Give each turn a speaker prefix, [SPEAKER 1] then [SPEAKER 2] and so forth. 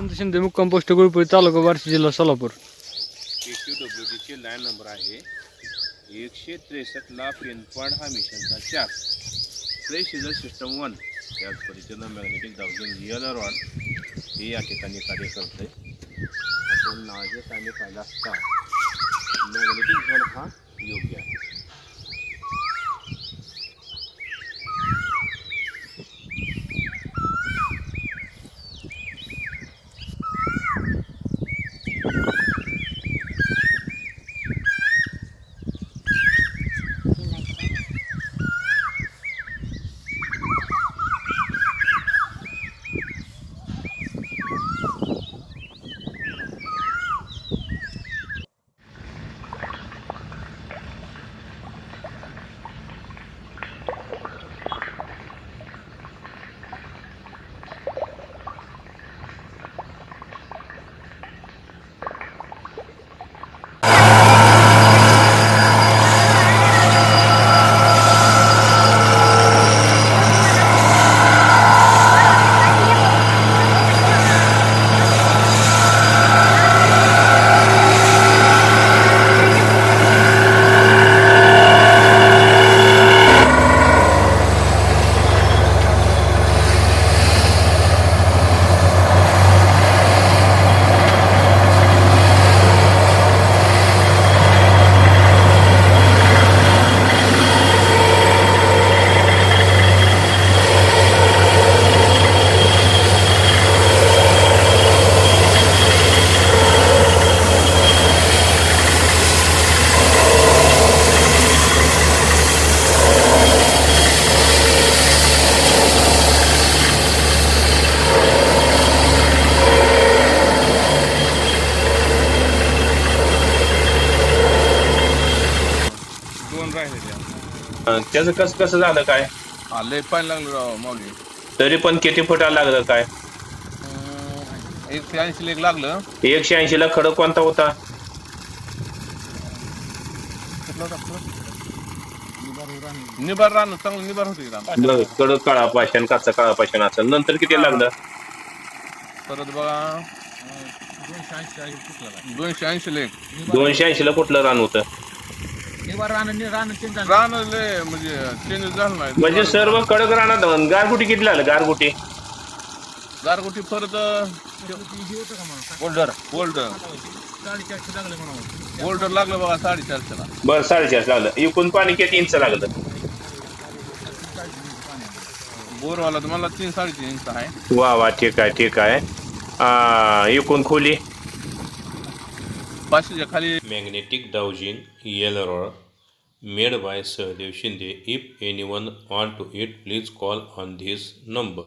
[SPEAKER 1] हेमंत शिंदे मुक्काम पोस्ट गुळपळी तालुका बार्शी जिल्हा Solapur.
[SPEAKER 2] KQWDचे line number आहे 163 ला पिनपॉड हा मिशनचा 4 प्रेशिजर सिस्टम 1 त्याच पद्धतीनं मॅग्नेटिक डाउजिंग रिअल रॉड हे या ठिकाणी कार्य करते. आपण नाजक आणि पाहिला असता मॅग्नेटिक झोन हा योग्य आहे. त्याचं कसं झालं काय?
[SPEAKER 3] लय पाणी लागलं राव माऊली.
[SPEAKER 2] तरी पण किती फुटाला लागलं काय?
[SPEAKER 3] 180 लेक लागलं.
[SPEAKER 2] 180 ला खडक कोणता होता?
[SPEAKER 3] निबार रान चांगलं निबार होते.
[SPEAKER 2] कडक काळा पाषाण काचा काळा पाषाण असेल. नंतर किती लागलं?
[SPEAKER 3] परत बघा 280 लेक.
[SPEAKER 2] 280 ला कुठलं रान होतं?
[SPEAKER 3] रान लय म्हणजे चेंज झालं नाही.
[SPEAKER 2] म्हणजे सर्व कडक रानात गारगुटी किती लागलं?
[SPEAKER 3] गारगोटी परत बोल्डर लागलं बघा 450 ला.
[SPEAKER 2] बरं 450 लागलं. एकूण पाणी किती इंच लागलं?
[SPEAKER 3] बोरवाला तर मला 3-3.5 इंच आहे.
[SPEAKER 2] वा ठीक आहे. एकूण खोली
[SPEAKER 3] 500च्या खाली.
[SPEAKER 2] Magnetic dowsing yellow rod made by Sahdev Shinde. If anyone want to it, please call on this number.